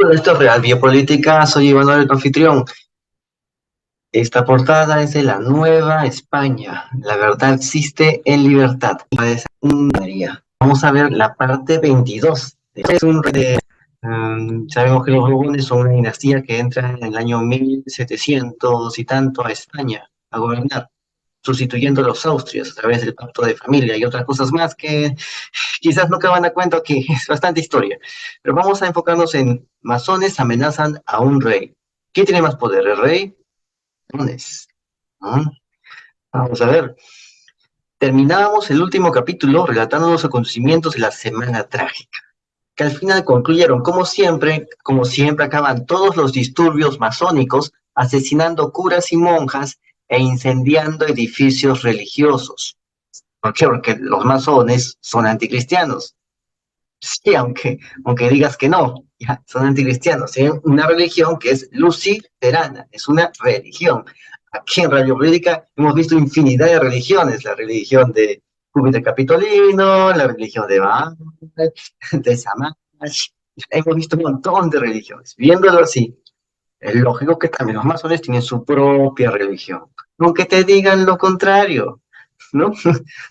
Hola, esto es Real Biopolítica, soy Iván, el anfitrión. Esta portada es de la Nueva España. La verdad existe en libertad. Es una día. Vamos a ver la parte 22. Sabemos que los Borbones son una dinastía que entra en el año 1700 y tanto a España a gobernar, sustituyendo a los Austrias a través del pacto de familia y otras cosas más que quizás no caban a cuento aquí. Es bastante historia. Pero vamos a enfocarnos en masones amenazan a un rey. ¿Quién tiene más poder, el rey? Masones. ¿No? Vamos a ver. Terminábamos el último capítulo relatando los acontecimientos de la Semana Trágica, que al final concluyeron, como siempre acaban todos los disturbios masónicos, asesinando curas y monjas e incendiando edificios religiosos. ¿Por qué? Porque los masones son anticristianos. Sí, aunque digas que no, ya, son anticristianos. Tienen una religión que es luciferana, es una religión. Aquí en Radio Jurídica hemos visto infinidad de religiones, la religión de Júpiter Capitolino, la religión de Baal, de Samash. Hemos visto un montón de religiones. Viéndolo así, es lógico que también los masones tienen su propia religión. Aunque te digan lo contrario, ¿no?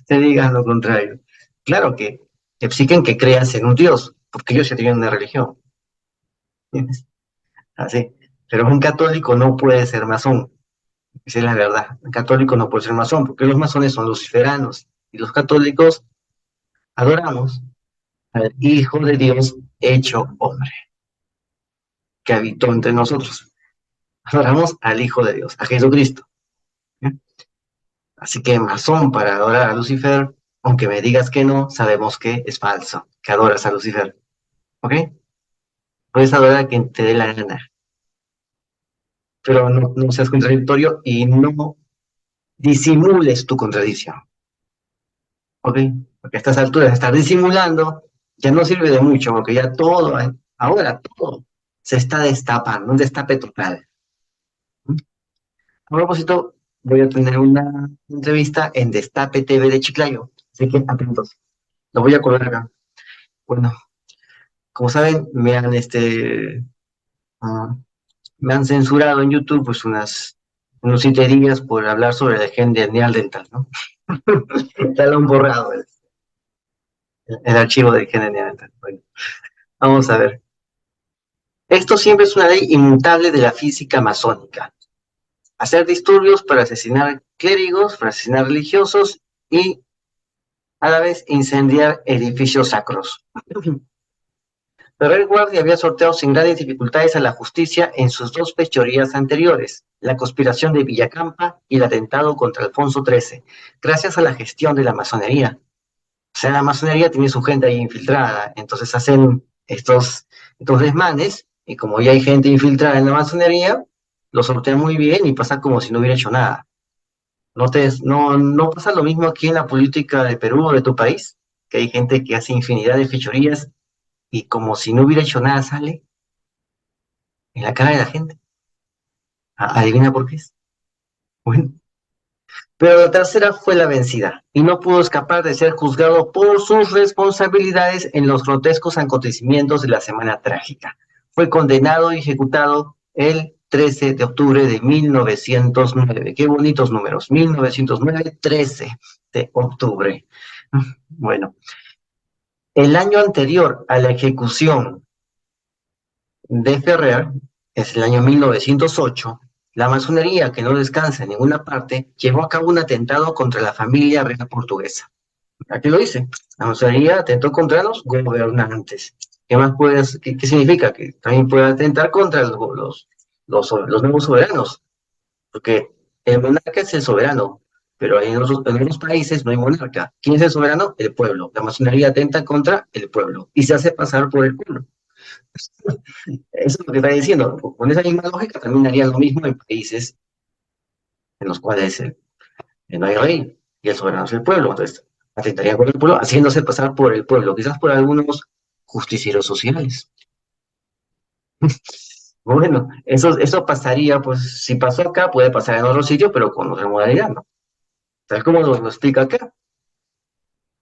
Te digan lo contrario. Claro que te exigen que creas en un Dios, porque ellos ya tienen una religión. ¿Entiendes? Así. Pero un católico no puede ser masón. Esa es la verdad. Un católico no puede ser masón, porque los masones son luciferanos. Y los católicos adoramos al Hijo de Dios hecho hombre, que habitó entre nosotros. Adoramos al Hijo de Dios, a Jesucristo. ¿Eh? Así que masón para adorar a Lucifer, aunque me digas que no, sabemos que es falso, que adoras a Lucifer. ¿Ok? Puedes adorar a quien te dé la gana, pero no seas contradictorio y no disimules tu contradicción. ¿Ok? Porque a estas alturas estar disimulando ya no sirve de mucho, porque ya todo, ahora todo se está destapando, un destape total. A propósito, voy a tener una entrevista en Destape TV de Chiclayo, así que atentos. Lo voy a colgar acá. Bueno, como saben, uh, me han censurado en YouTube pues unos 7 días por hablar sobre el gen de Neandertal, ¿no? Ya lo han borrado el archivo del gen de Neandertal. Bueno, vamos a ver. Esto siempre es una ley inmutable de la física masónica. Hacer disturbios para asesinar clérigos, para asesinar religiosos y a la vez incendiar edificios sacros. Pero el guardia había sorteado sin grandes dificultades a la justicia en sus dos fechorías anteriores, la conspiración de Villacampa y el atentado contra Alfonso XIII, gracias a la gestión de la masonería. O sea, la masonería tiene su gente ahí infiltrada, entonces hacen estos desmanes, y como ya hay gente infiltrada en la masonería, lo sortean muy bien y pasa como si no hubiera hecho nada. No pasa lo mismo aquí en la política de Perú o de tu país, que hay gente que hace infinidad de fechorías y como si no hubiera hecho nada sale en la cara de la gente. Adivina por qué es. Bueno, pero la tercera fue la vencida y no pudo escapar de ser juzgado por sus responsabilidades en los grotescos acontecimientos de la Semana Trágica. Fue condenado y ejecutado el 13 de octubre de 1909. Qué bonitos números. 1909, 13 de octubre. Bueno, el año anterior a la ejecución de Ferrer, es el año 1908, la masonería, que no descansa en ninguna parte, llevó a cabo un atentado contra la familia real portuguesa. Aquí lo dice, la masonería atentó contra los gobernantes. ¿Qué más qué significa? Que también puede atentar contra los nuevos soberanos, porque el monarca es el soberano, pero en otros países no hay monarca. ¿Quién es el soberano? El pueblo. La masonería atenta contra el pueblo y se hace pasar por el pueblo. Eso es lo que está diciendo. Con esa misma lógica también haría lo mismo en países en los cuales no hay rey y el soberano es el pueblo. Entonces, atentaría con el pueblo, haciéndose pasar por el pueblo, quizás por algunos justicieros sociales. Bueno, eso pasaría, pues si pasó acá, puede pasar en otro sitio, pero con otra modalidad, ¿no? Tal como lo explica acá.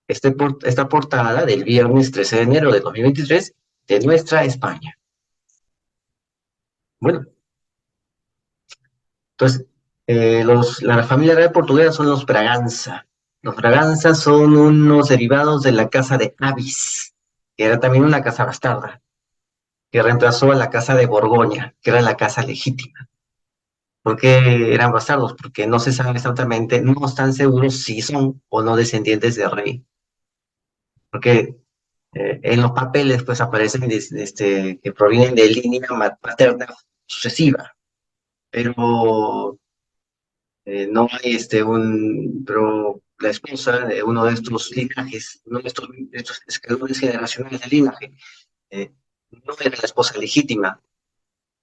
Esta portada del viernes 13 de enero de 2023 de Nuestra España. Bueno, entonces, la familia real portuguesa son los Braganza. Los Braganza son unos derivados de la casa de Avis, que era también una casa bastarda, que reemplazó a la casa de Borgoña, que era la casa legítima. ¿Por qué eran bastardos? Porque no se sabe exactamente, no están seguros si son o no descendientes de rey. Porque en los papeles pues aparecen que provienen de línea paterna sucesiva, pero no hay pero la esposa de uno de estos linajes, uno de estos escalones generacionales del linaje, eh, no era la esposa legítima.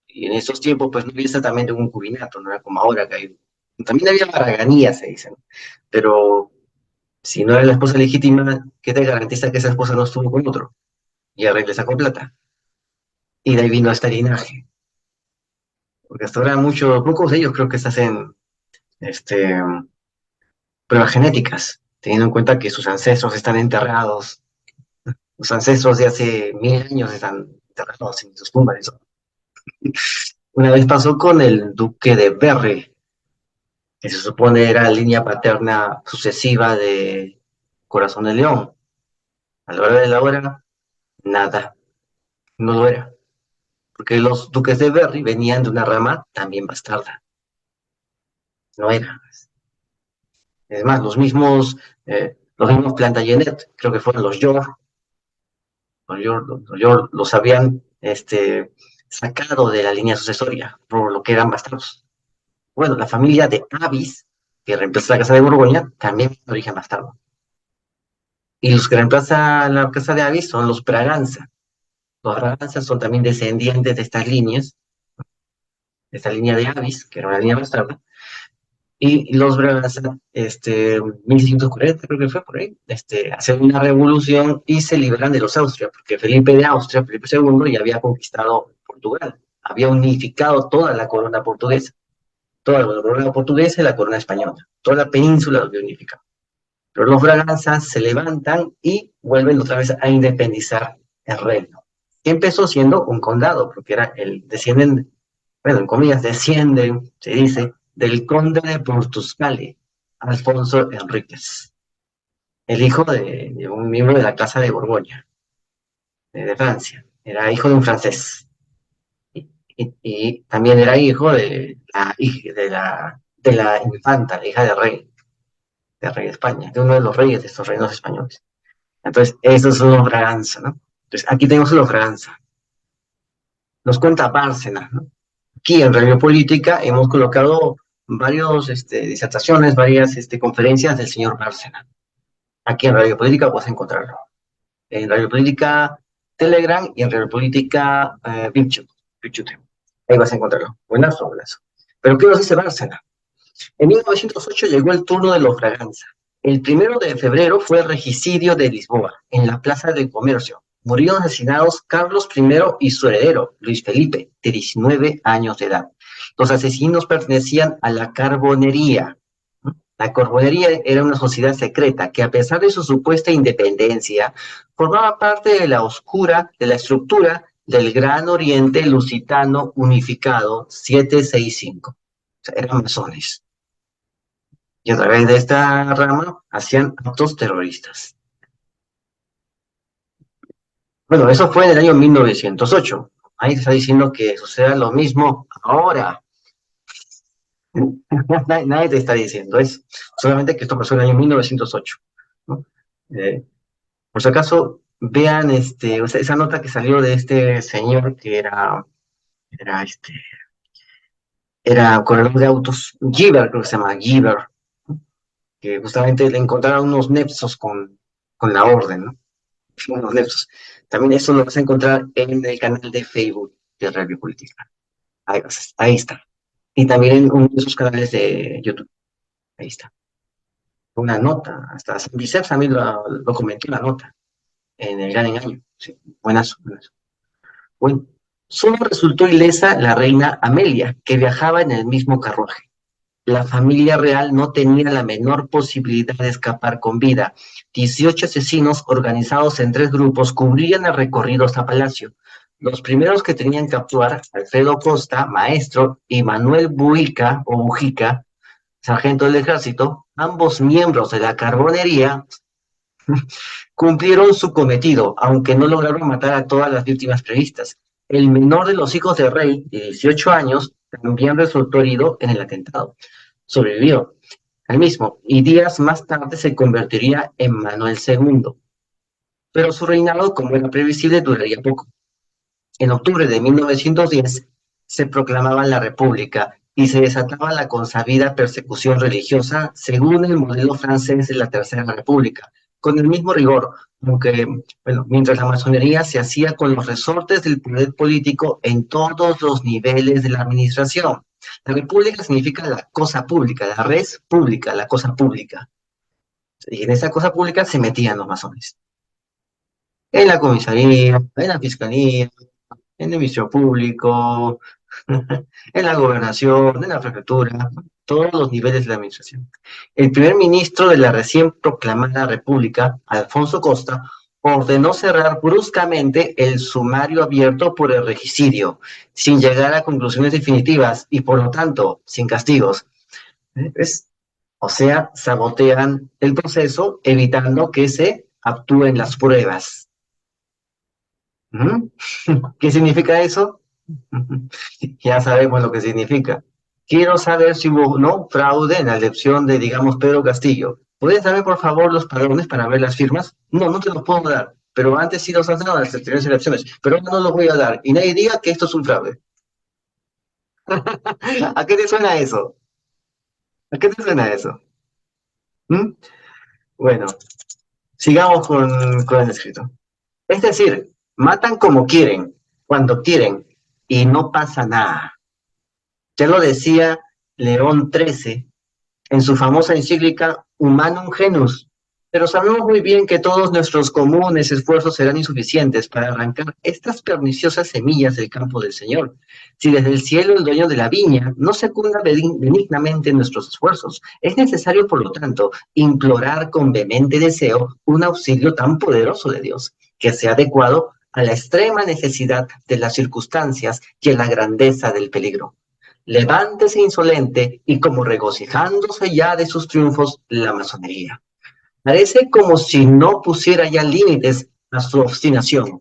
Y en esos tiempos, pues no había exactamente un concubinato, no era como ahora que hay. También había baraganías, se dicen, pero si no era la esposa legítima, ¿qué te garantiza que esa esposa no estuvo con otro? Y el rey le sacó plata. Y de ahí vino este linaje. Porque hasta ahora pocos de ellos creo que se hacen este, pruebas genéticas, teniendo en cuenta que sus ancestros están enterrados. Los ancestros de hace 1000 años están enterrados en sus tumbas. Eso. Una vez pasó con el duque de Berry, que se supone era la línea paterna sucesiva de Corazón de León. A la hora de la hora, nada, no lo era. Porque los duques de Berry venían de una rama también bastarda. No era. Es más, los mismos Plantagenet, creo que fueron los York los habían sacado de la línea sucesoria, por lo que eran bastardos. Bueno, la familia de Avis, que reemplaza la casa de Borgoña, también es de origen bastardo. Y los que reemplazan la casa de Avis son los Braganza. Los Braganza son también descendientes de estas líneas, de esta línea de Avis, que era una línea bastarda, y los Braganza, 1640 creo que fue por ahí, hacen una revolución y se liberan de los Austria, porque Felipe de Austria, Felipe II, ya había conquistado Portugal, había unificado toda la corona portuguesa, toda la corona portuguesa y la corona española, toda la península lo había unificado. Pero los Braganzas se levantan y vuelven otra vez a independizar el reino, que empezó siendo un condado, porque era descienden, bueno, en comillas, descienden, se dice, del conde de Portuscali, Alfonso Enríquez, el hijo de un miembro de la casa de Borgoña, de Francia. Era hijo de un francés. Y también era hijo de la infanta, la hija del rey de España, de uno de los reyes de estos reinos españoles. Entonces, esos son los Braganza, ¿no? Entonces, aquí tenemos los Braganza. Nos cuenta Bárcena, ¿no? Aquí en Radio Política hemos colocado varias disertaciones, varias conferencias del señor Bárcena. Aquí en Radio Política puedes encontrarlo. En Radio Política Telegram y en Radio Política Virtute. Ahí vas a encontrarlo. Buenazo, buenazo. Pero ¿qué nos dice Bárcena? En 1908 llegó el turno de los Braganza. El 1 de febrero fue el regicidio de Lisboa, en la Plaza del Comercio. Murieron asesinados Carlos I y su heredero, Luis Felipe, de 19 años de edad. Los asesinos pertenecían a la Carbonería. La Carbonería era una sociedad secreta que, a pesar de su supuesta independencia, formaba parte de la estructura del Gran Oriente Lusitano Unificado 765. O sea, eran masones. Y a través de esta rama hacían actos terroristas. Bueno, eso fue en el año 1908. Ahí se está diciendo que suceda lo mismo ahora. Nadie te está diciendo eso. Solamente que esto pasó en el año 1908. ¿No? Por si acaso, vean esa nota que salió de este señor que era, era corredor de autos, Giver, creo que se llama Giver, que justamente le encontraron unos nexos con la orden, ¿no? Unos nexos. También eso lo vas a encontrar en el canal de Facebook de Radio Política. Ahí está. Y también en uno de sus canales de YouTube. Ahí está. Una nota. Hasta Biceps también lo comentó la nota en el Gran Engaño. Sí, buenazo, buenazo. Bueno, solo resultó ilesa la reina Amelia, que viajaba en el mismo carruaje. La familia real no tenía la menor posibilidad de escapar con vida. 18 asesinos organizados en 3 grupos cubrían el recorrido hasta Palacio. Los primeros que tenían que actuar, Alfredo Costa, maestro, y Manuel Buica, o Bujica, sargento del ejército, ambos miembros de la Carbonería, cumplieron su cometido, aunque no lograron matar a todas las víctimas previstas. El menor de los hijos del rey, de 18 años, también resultó herido en el atentado. Sobrevivió al mismo, y días más tarde se convertiría en Manuel II. Pero su reinado, como era previsible, duraría poco. En octubre de 1910 se proclamaba la República y se desataba la consabida persecución religiosa según el modelo francés de la Tercera República, con el mismo rigor, aunque, bueno, mientras la masonería se hacía con los resortes del poder político en todos los niveles de la administración. La República significa la cosa pública, la res pública, la cosa pública. Y en esa cosa pública se metían los masones. En la comisaría, en la fiscalía, en el Ministerio Público, en la gobernación, en la prefectura, todos los niveles de la administración. El primer ministro de la recién proclamada República, Alfonso Costa, ordenó cerrar bruscamente el sumario abierto por el regicidio, sin llegar a conclusiones definitivas y, por lo tanto, sin castigos. ¿Ves? O sea, sabotean el proceso evitando que se actúen las pruebas. ¿Mm? ¿Qué significa eso? Ya sabemos lo que significa. Quiero saber si hubo no fraude en la elección de, digamos, Pedro Castillo. ¿Puedes darme, por favor, los padrones para ver las firmas? No, no te los puedo dar, pero antes sí los has dado en las anteriores elecciones, pero ahora no los voy a dar. Y nadie diga que esto es un fraude. ¿A qué te suena eso? ¿A qué te suena eso? ¿Mm? Bueno, sigamos con el escrito. Es decir, matan como quieren, cuando quieren, y no pasa nada. Ya lo decía León XIII en su famosa encíclica Humanum Genus, pero sabemos muy bien que todos nuestros comunes esfuerzos serán insuficientes para arrancar estas perniciosas semillas del campo del Señor. Si desde el cielo el dueño de la viña no secunda benignamente nuestros esfuerzos, es necesario, por lo tanto, implorar con vehemente deseo un auxilio tan poderoso de Dios, que sea adecuado a la extrema necesidad de las circunstancias y a la grandeza del peligro. Levántese insolente y como regocijándose ya de sus triunfos la masonería. Parece como si no pusiera ya límites a su obstinación.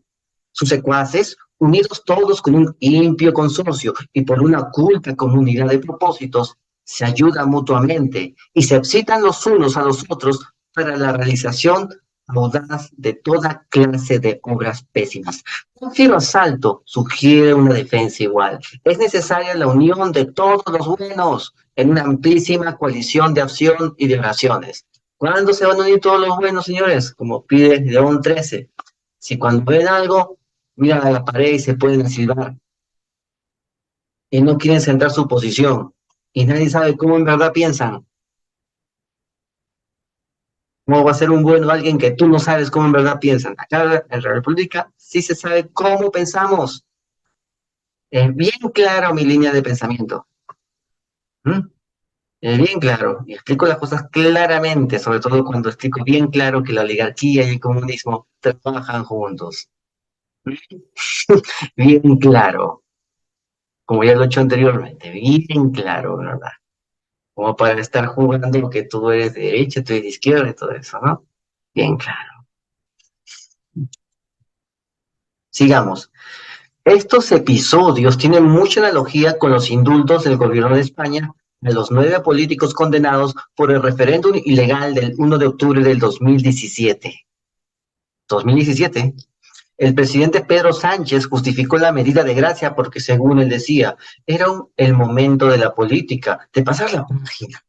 Sus secuaces, unidos todos con un limpio consorcio y por una oculta comunidad de propósitos, se ayudan mutuamente y se excitan los unos a los otros para la realización audaz de toda clase de obras pésimas. Un fiero asalto sugiere una defensa igual. Es necesaria la unión de todos los buenos en una amplísima coalición de acción y de oraciones. ¿Cuándo se van a unir todos los buenos, señores? Como pide León XIII. Si cuando ven algo, miran a la pared y se pueden silbar. Y no quieren sentar su posición. Y nadie sabe cómo en verdad piensan. ¿Cómo va a ser un bueno alguien que tú no sabes cómo en verdad piensan? Acá en la República sí se sabe cómo pensamos. Es bien claro mi línea de pensamiento. ¿Mm? Es bien claro. Y explico las cosas claramente, sobre todo cuando explico bien claro que la oligarquía y el comunismo trabajan juntos. ¿Mm? Bien claro. Como ya lo he hecho anteriormente. Bien claro, ¿verdad? Como para estar jugando que tú eres de derecha, tú eres de izquierda y todo eso, ¿no? Bien claro. Sigamos. Estos episodios tienen mucha analogía con los indultos del gobierno de España a los 9 políticos condenados por el referéndum ilegal del 1 de octubre del 2017. 2017. El presidente Pedro Sánchez justificó la medida de gracia porque, según él decía, era el momento de la política, de pasar la página.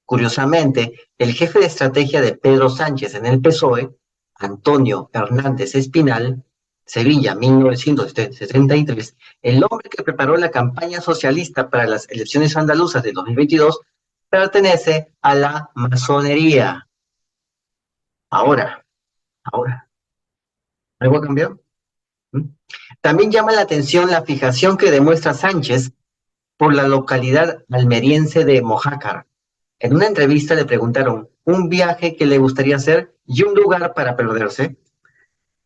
Curiosamente, el jefe de estrategia de Pedro Sánchez en el PSOE, Antonio Hernández Espinal, Sevilla, 1973, el hombre que preparó la campaña socialista para las elecciones andaluzas de 2022, pertenece a la masonería. Ahora, ahora, ¿algo cambió? ¿Mm? También llama la atención la fijación que demuestra Sánchez por la localidad almeriense de Mojácar. En una entrevista le preguntaron un viaje que le gustaría hacer y un lugar para perderse.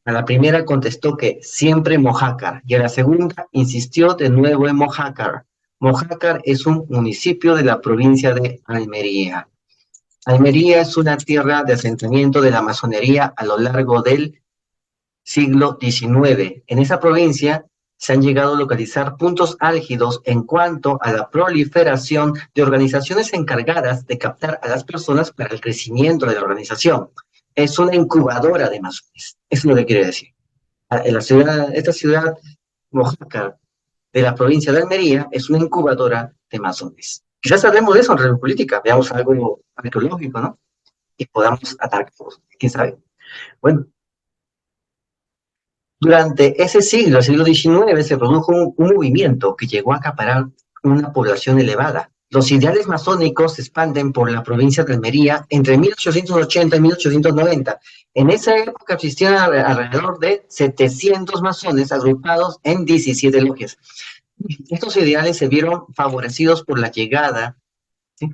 A la primera contestó que siempre Mojácar, y a la segunda insistió de nuevo en Mojácar. Mojácar es un municipio de la provincia de Almería. Almería es una tierra de asentamiento de la masonería a lo largo del siglo XIX. En esa provincia se han llegado a localizar puntos álgidos en cuanto a la proliferación de organizaciones encargadas de captar a las personas para el crecimiento de la organización. Es una incubadora de masones. Eso es lo que quiere decir. En la ciudad, esta ciudad, Mojácar, de la provincia de Almería, es una incubadora de masones. Quizás hablemos de eso en Red Política, veamos algo arqueológico, ¿no? Y podamos atacarlos, quién sabe. Bueno, durante ese siglo, el siglo XIX, se produjo un movimiento que llegó a acaparar una población elevada. Los ideales masónicos se expanden por la provincia de Almería entre 1880 y 1890. En esa época existían alrededor de 700 masones agrupados en 17 logias. Estos ideales se vieron favorecidos por la llegada, ¿sí?,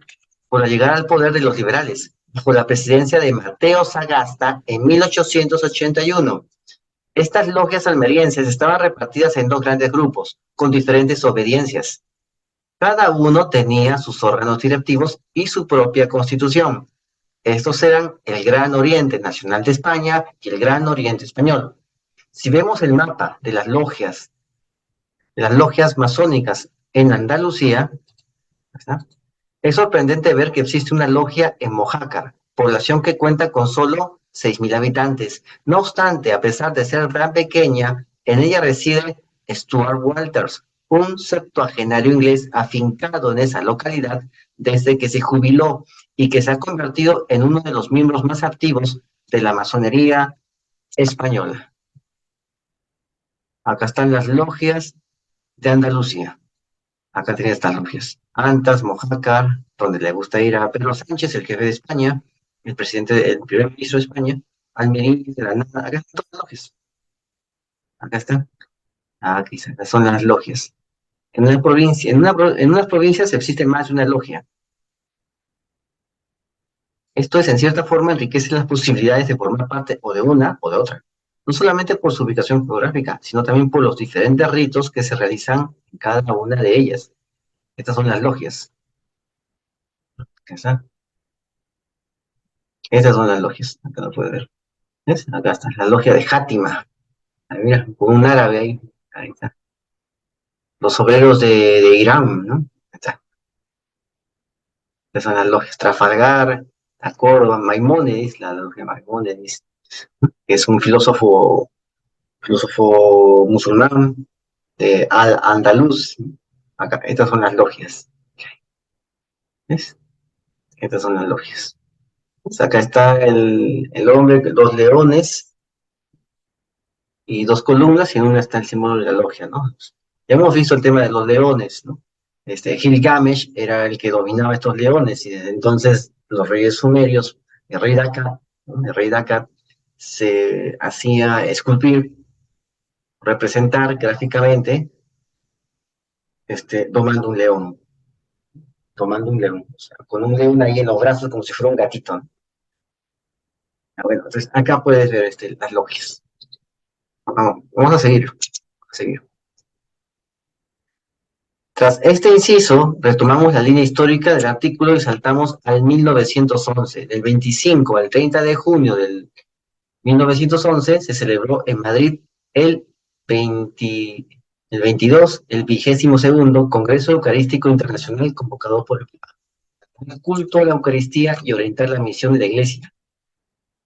por la llegada al poder de los liberales, bajo la presidencia de Mateo Sagasta en 1881. Estas logias almerienses estaban repartidas en dos grandes grupos, con diferentes obediencias. Cada uno tenía sus órganos directivos y su propia constitución. Estos eran el Gran Oriente Nacional de España y el Gran Oriente Español. Si vemos el mapa de las logias masónicas en Andalucía, ¿está?, es sorprendente ver que existe una logia en Mojácar, población que cuenta con solo 6.000 habitantes. No obstante, a pesar de ser tan pequeña, en ella reside Stuart Walters, un septuagenario inglés afincado en esa localidad desde que se jubiló y que se ha convertido en uno de los miembros más activos de la masonería española. Acá están las logias de Andalucía. Acá tiene estas logias. Antas, Mojácar, donde le gusta ir a Pedro Sánchez, el jefe de España, el primer ministro de España, Almería, Granada. Acá están todas las logias. Acá están. Aquí son las logias. En una provincia, en unas provincias existe más de una logia. Esto es, en cierta forma, enriquece las posibilidades de formar parte o de una o de otra. No solamente por su ubicación geográfica, sino también por los diferentes ritos que se realizan en cada una de ellas. Estas son las logias. Acá está. Estas son las logias. Acá lo puede ver. ¿Ves? Acá está, la logia de Játima. Ahí mira, con un árabe ahí. Ahí está. Los obreros de Irán, ¿no? Ahí está. Estas son las logias. Trafalgar, la Córdoba, Maimónides, la logia Maimónides, que es un filósofo musulmán, andaluz. Acá, estas son las logias. ¿Ves? Estas son las logias. Pues acá está el hombre, dos leones y dos columnas, y en una está el símbolo de la logia, ¿no? Ya hemos visto el tema de los leones, ¿no? Gilgamesh era el que dominaba estos leones, y desde entonces los reyes sumerios, el rey Daka, ¿no?, el rey Daka se hacía esculpir, representar gráficamente, tomando un león, o sea, con un león ahí en los brazos como si fuera un gatito, ¿no? Bueno, entonces acá puedes ver las logias. Vamos a seguir, a seguir. Tras este inciso, retomamos la línea histórica del artículo y saltamos al 1911. Del 25 al 30 de junio del 1911 se celebró en Madrid el, 20, el 22, el 22º Congreso Eucarístico Internacional convocado por el Papa, para el culto a la Eucaristía y orientar la misión de la Iglesia.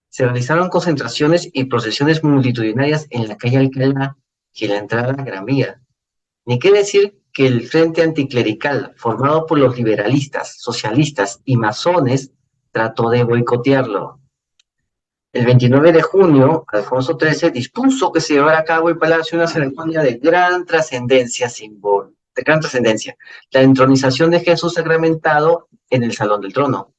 Se realizaron concentraciones y procesiones multitudinarias en la calle Alcalá y en la entrada a Gran Vía. Ni qué decir que el Frente Anticlerical, formado por los liberalistas, socialistas y masones, trató de boicotearlo. El 29 de junio, Alfonso XIII dispuso que se llevara a cabo en Palacio una ceremonia de gran trascendencia la entronización de Jesús sacramentado en el Salón del Trono,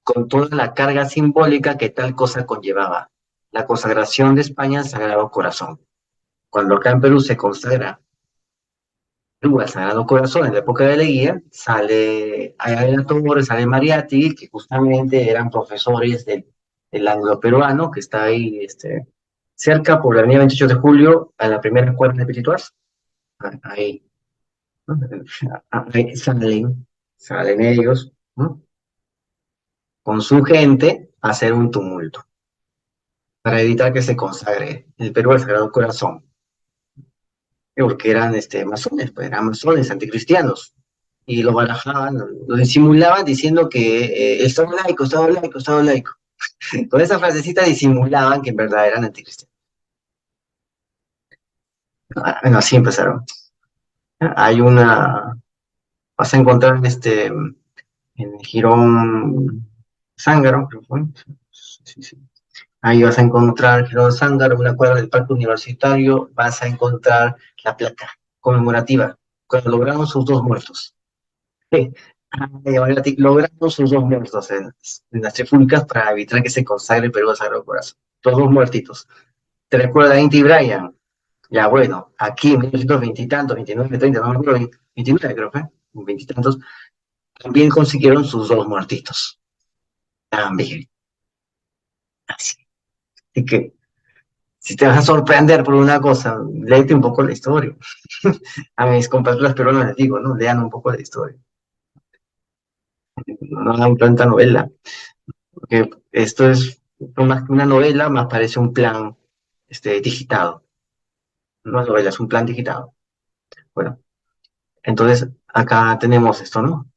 con toda la carga simbólica que tal cosa conllevaba, la consagración de España al Sagrado Corazón. Cuando acá en Perú se consagra al Sagrado Corazón en la época de Leguía, sale Ayala Torres, sale Mariátegui, que justamente eran profesores del anglo-peruano, que está ahí cerca por la avenida 28 de Julio, a la primera cuadra de Petit Suisse. Ahí, ¿no? Ahí salen ellos, ¿no? Con su gente a hacer un tumulto para evitar que se consagre el Perú al Sagrado Corazón, porque eran masones, pues eran masones anticristianos, y lo barajaban, lo disimulaban diciendo que Estado laico, Estado laico, Estado laico. Con esa frasecita disimulaban que en verdad eran anticristianos. Bueno, así empezaron. Hay una, vas a encontrar en Girón Zángaro, creo que fue. Sí, sí. Ahí vas a encontrar Girón Zángaro, una cuadra del Parque Universitario, vas a encontrar la placa conmemorativa, cuando lograron sus dos muertos. Lograron sus dos muertos en las trifulcas para evitar que se consagre el Perú al Sagrado Corazón. Los dos muertitos. ¿Te recuerdas a Inti Bryan? Ya bueno, aquí en 1920 y tantos, 29, 30, no me acuerdo, 29 creo que, 20 y tantos, también consiguieron sus dos muertitos. También. Así. Así que si te vas a sorprender por una cosa, léete un poco la historia. A mis compatriotas peruanos les digo, ¿no? Lean un poco la historia. No hagan tanta novela, porque esto es más que una novela, más parece un plan digitado. No es novela, es un plan digitado. Bueno, entonces acá tenemos esto, ¿no?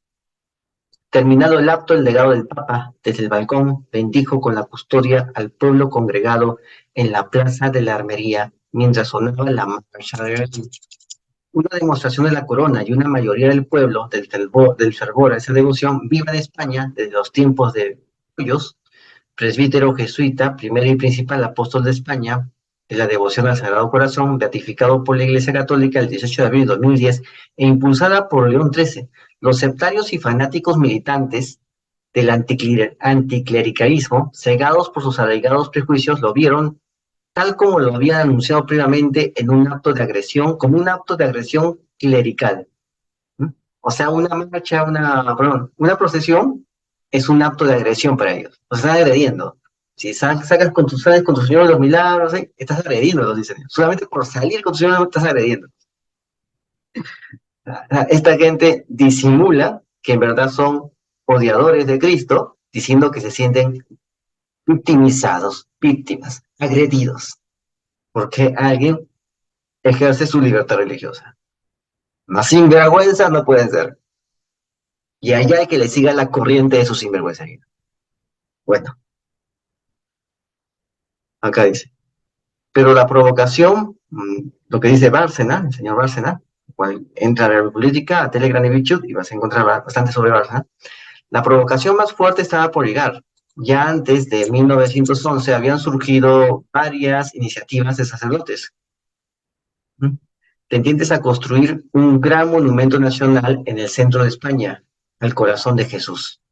Terminado el acto, el legado del Papa, desde el balcón, bendijo con la custodia al pueblo congregado en la plaza de la Armería, mientras sonaba la marcha de una demostración de la corona y una mayoría del pueblo, del fervor a esa devoción, viva de España desde los tiempos de Hoyos, presbítero jesuita, primer y principal apóstol de España, de la devoción al Sagrado Corazón, beatificado por la Iglesia Católica el 18 de abril de 2010 e impulsada por León XIII. Los sectarios y fanáticos militantes del anticlericalismo, cegados por sus arraigados prejuicios, lo vieron tal como lo habían anunciado previamente en un acto de agresión, como un acto de agresión clerical. ¿Mm? O sea, perdón, una procesión es un acto de agresión para ellos. Los están agrediendo. Si sales con tu Señor de los Milagros, ¿sí? Estás agrediendo, los dicen. Solamente por salir con tu Señor estás agrediendo. Esta gente disimula que en verdad son odiadores de Cristo, diciendo que se sienten victimizados, víctimas, agredidos, porque alguien ejerce su libertad religiosa. Más sinvergüenza no pueden ser. Y allá hay que le siga la corriente de su sinvergüenza. Bueno, acá dice. Pero la provocación, lo que dice Bárcena, el señor Bárcena, cual entra a la política, a Telegram y Bichut, y vas a encontrar bastante sobre Bárcena, la provocación más fuerte estaba por llegar. Ya antes de 1911 habían surgido varias iniciativas de sacerdotes tendientes a construir un gran monumento nacional en el centro de España, al corazón de Jesús.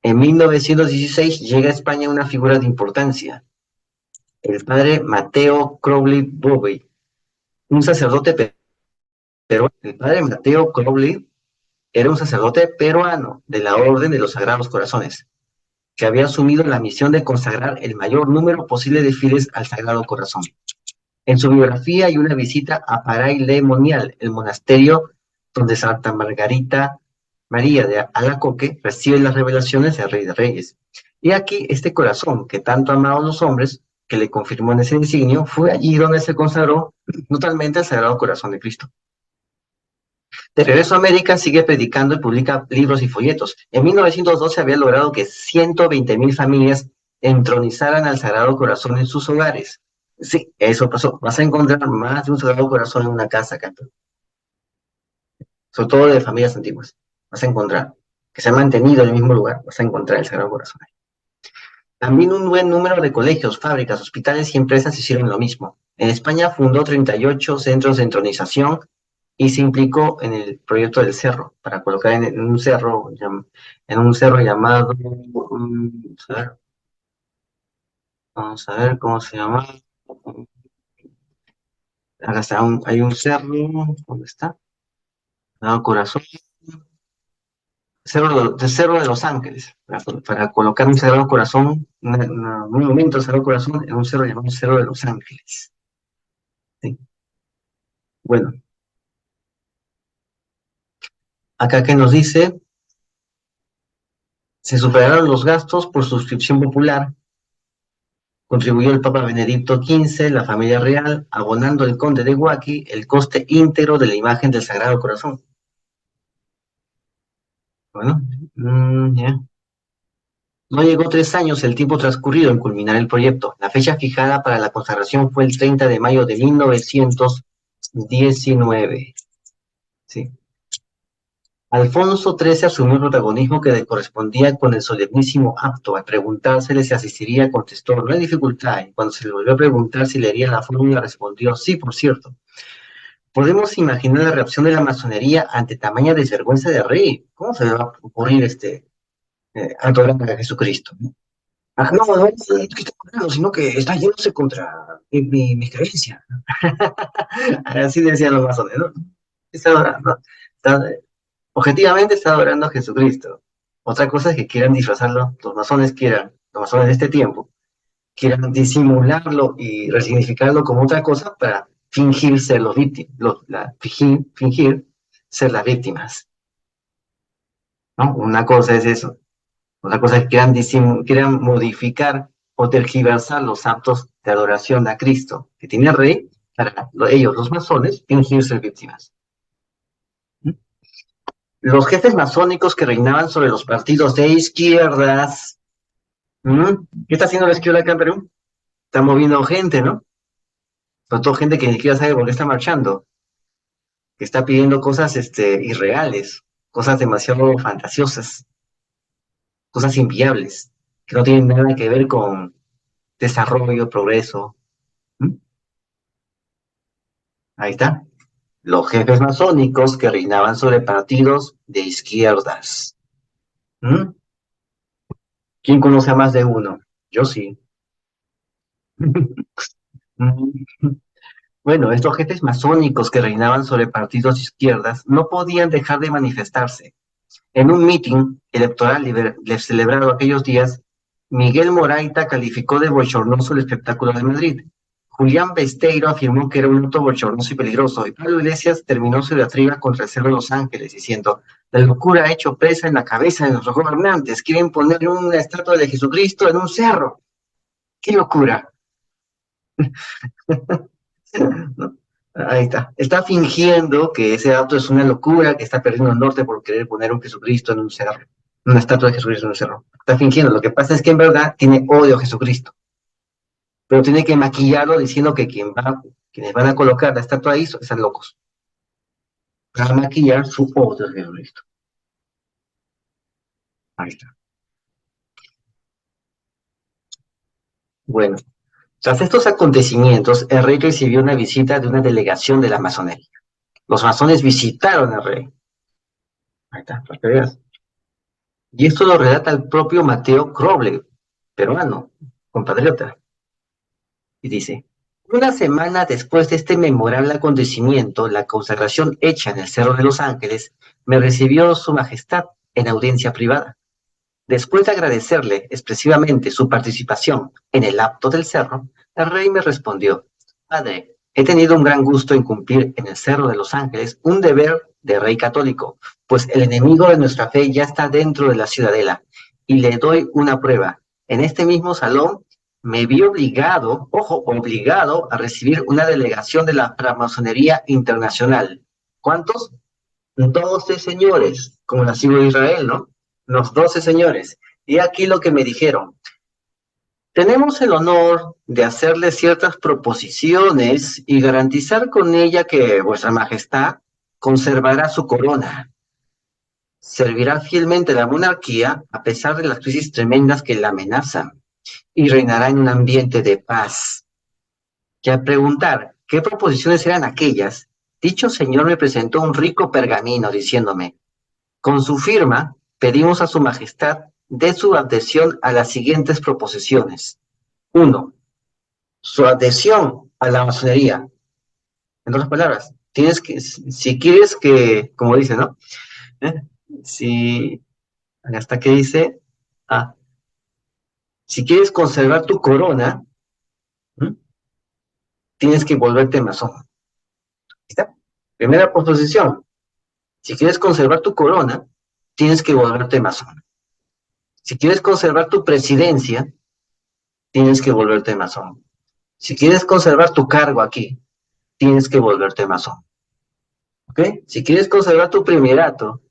En 1916 llega a España una figura de importancia, el padre Mateo Crowley Bowey, un sacerdote peruano. El padre Mateo Crowley era un sacerdote peruano de la Orden de los Sagrados Corazones, que había asumido la misión de consagrar el mayor número posible de fieles al Sagrado Corazón. En su biografía hay una visita a Paray Le Monial, el monasterio donde Santa Margarita María de Alacoque recibe las revelaciones del Rey de Reyes. Y aquí este corazón que tanto amaban los hombres, que le confirmó en ese insignio, fue allí donde se consagró totalmente al Sagrado Corazón de Cristo. De regreso a América sigue predicando y publica libros y folletos. En 1912 había logrado que 120,000 familias entronizaran al Sagrado Corazón en sus hogares. Sí, eso pasó. Vas a encontrar más de un Sagrado Corazón en una casa acá, sobre todo de familias antiguas. Vas a encontrar que se ha mantenido en el mismo lugar. Vas a encontrar el Sagrado Corazón. También un buen número de colegios, fábricas, hospitales y empresas hicieron lo mismo. En España fundó 38 centros de entronización y se implicó en el proyecto del cerro, para colocar en un cerro llamado, vamos a ver cómo se llama. Acá está, hay un cerro, ¿dónde está? Corazón, Cerro de los Ángeles, para colocar un Sagrado Corazón, un monumento al Sagrado Corazón en un cerro llamado Cerro de los Ángeles. ¿Sí? Bueno, acá que nos dice, se superaron los gastos por suscripción popular, contribuyó el Papa Benedicto XV, la familia real, abonando el conde de Huaki el coste íntegro de la imagen del Sagrado Corazón. Bueno, ya. No llegó 3 años el tiempo transcurrido en culminar el proyecto. La fecha fijada para la consagración fue el 30 de mayo de 1919. Sí. Alfonso XIII asumió el protagonismo que le correspondía con el solemnísimo acto. Al preguntársele si asistiría, contestó, no hay dificultad. Y cuando se le volvió a preguntar si leería la fórmula, respondió, sí, por cierto. Podemos imaginar la reacción de la masonería ante tamaña desvergüenza de rey. ¿Cómo se le va a ocurrir adorar a Jesucristo? ¿No? Ah, no, no es que está adorando, sino que está yéndose contra mis creencias. Así decían los masones, ¿no? Está adorando. Está, objetivamente está adorando a Jesucristo. Otra cosa es que quieran disfrazarlo, los masones de este tiempo, quieran disimularlo y resignificarlo como otra cosa para fingir ser los víctimas, fingir ser las víctimas, ¿no? Una cosa es eso. Otra cosa es que quieran modificar o tergiversar los actos de adoración a Cristo que tiene el rey para ellos, los masones, fingir ser víctimas. Los jefes masónicos que reinaban sobre los partidos de izquierdas. ¿Qué está haciendo la izquierda acá en Perú? Está moviendo gente, ¿no? Sobre todo gente que ni siquiera sabe por qué está marchando, que está pidiendo cosas irreales, cosas demasiado fantasiosas, cosas inviables, que no tienen nada que ver con desarrollo, progreso. ¿Mm? Ahí está. Los jefes masónicos que reinaban sobre partidos de izquierdas. ¿Mm? ¿Quién conoce a más de uno? Yo sí. Bueno, estos jefes masónicos que reinaban sobre partidos de izquierdas no podían dejar de manifestarse. En un mitin electoral celebrado aquellos días, Miguel Moraita calificó de bochornoso el espectáculo de Madrid. Julián Besteiro afirmó que era un acto bochornoso y peligroso, y Pablo Iglesias terminó su diatriba contra el Cerro de los Ángeles, diciendo, la locura ha hecho presa en la cabeza de nuestros gobernantes, quieren poner una estatua de Jesucristo en un cerro. ¡Qué locura! ¿No? Ahí está. Está fingiendo que ese acto es una locura, que está perdiendo el norte por querer poner un Jesucristo en un cerro, una estatua de Jesucristo en un cerro. Está fingiendo. Lo que pasa es que en verdad tiene odio a Jesucristo, pero tiene que maquillarlo diciendo que quienes van a colocar la estatua ahí están locos, para maquillar su odio a Jesucristo. Ahí está. Bueno, tras estos acontecimientos, el rey recibió una visita de una delegación de la masonería. Los masones visitaron al rey. Ahí está, para que veas. Y esto lo relata el propio Mateo Croble, peruano, compatriota, y dice, una semana después de este memorable acontecimiento, la consagración hecha en el Cerro de los Ángeles, me recibió su majestad en audiencia privada. Después de agradecerle expresivamente su participación en el acto del cerro, el rey me respondió, Padre, he tenido un gran gusto en cumplir en el Cerro de los Ángeles un deber de rey católico, pues el enemigo de nuestra fe ya está dentro de la ciudadela, y le doy una prueba. En este mismo salón me vi obligado, ojo, obligado a recibir una delegación de la francmasonería internacional. ¿Cuántos? 12 señores, como la de Israel, ¿no? Los 12 señores. Y aquí lo que me dijeron. Tenemos el honor de hacerle ciertas proposiciones y garantizar con ella que vuestra majestad conservará su corona, servirá fielmente a la monarquía a pesar de las crisis tremendas que la amenazan y reinará en un ambiente de paz. Y al preguntar qué proposiciones eran aquellas, dicho señor me presentó un rico pergamino diciéndome, con su firma, pedimos a su majestad de su adhesión a las siguientes proposiciones. 1. Su adhesión a la masonería. En otras palabras, si quieres que, como dice, ¿no? ¿Eh? Si hasta que dice, ah, si quieres conservar tu corona, ¿m? Tienes que volverte masón. ¿Está? Primera proposición, si quieres conservar tu corona, tienes que volverte masón. Si quieres conservar tu presidencia, tienes que volverte masón. Si quieres conservar tu cargo aquí, tienes que volverte masón. ¿Ok? Si quieres conservar tu primerato,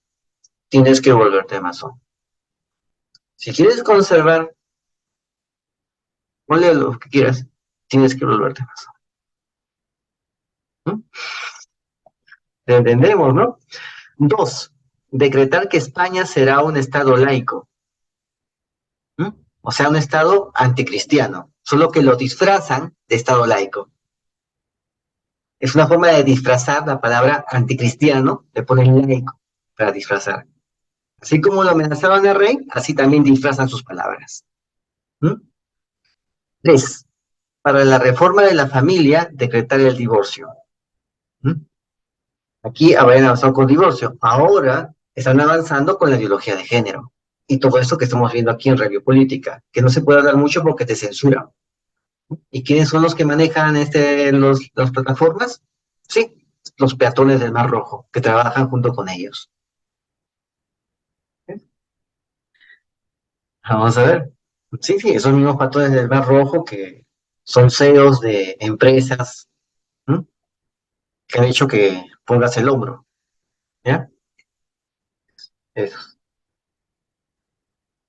tienes que volverte masón. Si quieres conservar, ponle lo que quieras, tienes que volverte masón. ¿Mm? Entendemos, ¿no? Dos, decretar que España será un estado laico. ¿Mm? O sea, un estado anticristiano, solo que lo disfrazan de estado laico. Es una forma de disfrazar la palabra anticristiano, le ponen laico para disfrazar. Así como lo amenazaban al rey, así también disfrazan sus palabras. ¿Mm? Tres, para la reforma de la familia, decretar el divorcio. ¿Mm? Aquí habrían avanzado con divorcio. Ahora están avanzando con la ideología de género. Y todo esto que estamos viendo aquí en Radio Política, que no se puede hablar mucho porque te censuran. ¿Y quiénes son los que manejan las plataformas? Sí, los peatones del Mar Rojo, que trabajan junto con ellos. Vamos a ver. Sí, sí, esos mismos peatones del Mar Rojo que son CEOs de empresas, ¿m? Que han hecho que pongas el hombro. ¿Ya? Eso.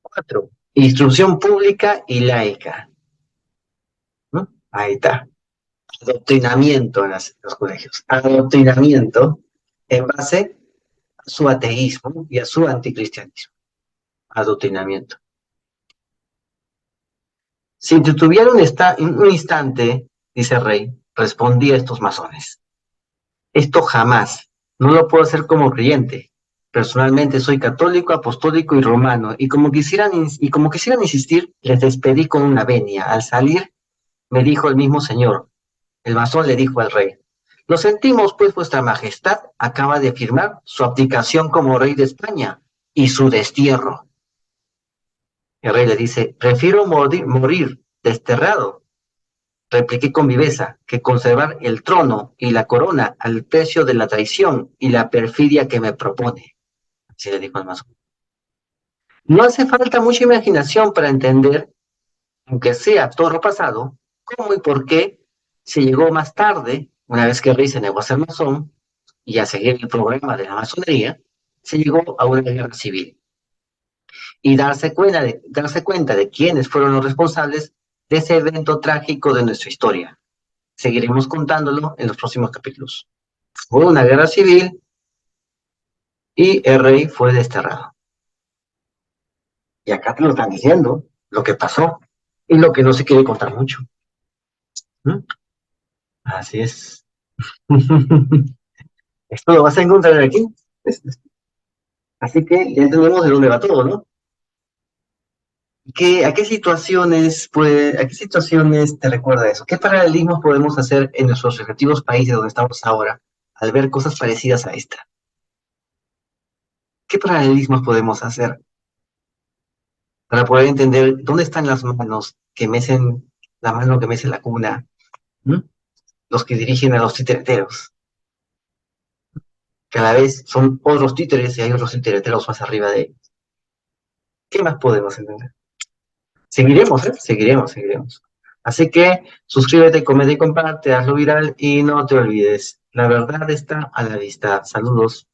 Cuatro, instrucción pública y laica. ¿M? Ahí está. Adoctrinamiento en los colegios. Adoctrinamiento en base a su ateísmo y a su anticristianismo. Adoctrinamiento. Si te tuviera un instante, dice el rey, respondí a estos masones. Esto jamás. No lo puedo hacer como creyente. Personalmente soy católico, apostólico y romano, y como quisieran insistir, les despedí con una venia. Al salir, me dijo el mismo señor. El masón le dijo al rey: lo sentimos, pues vuestra majestad acaba de firmar su abdicación como rey de España y su destierro. El rey le dice: prefiero morir desterrado, repliqué con viveza, que conservar el trono y la corona al precio de la traición y la perfidia que me propone. Así le dijo al masón. No hace falta mucha imaginación para entender, aunque sea todo pasado, cómo y por qué se llegó más tarde, una vez que el rey se negó a ser masón y a seguir el programa de la masonería, se llegó a una guerra civil. Y darse cuenta de quiénes fueron los responsables de ese evento trágico de nuestra historia. Seguiremos contándolo en los próximos capítulos. Fue una guerra civil y el rey fue desterrado. Y acá te lo están diciendo, lo que pasó y lo que no se quiere contar mucho. ¿Mm? Así es. Esto lo vas a encontrar aquí. Así que ya entendemos de dónde va todo, ¿no? ¿A qué a qué situaciones te recuerda eso? ¿Qué paralelismos podemos hacer en nuestros respectivos países donde estamos ahora al ver cosas parecidas a esta? ¿Qué paralelismos podemos hacer para poder entender dónde están las manos que mecen, la mano que mece la cuna? ¿Mm? Los que dirigen a los titereteros, que a la vez son otros títeres y hay otros titereteros más arriba de ellos. ¿Qué más podemos entender? Seguiremos, ¿eh? Seguiremos, seguiremos. Así que suscríbete, comenta y comparte, hazlo viral y no te olvides. La verdad está a la vista. Saludos.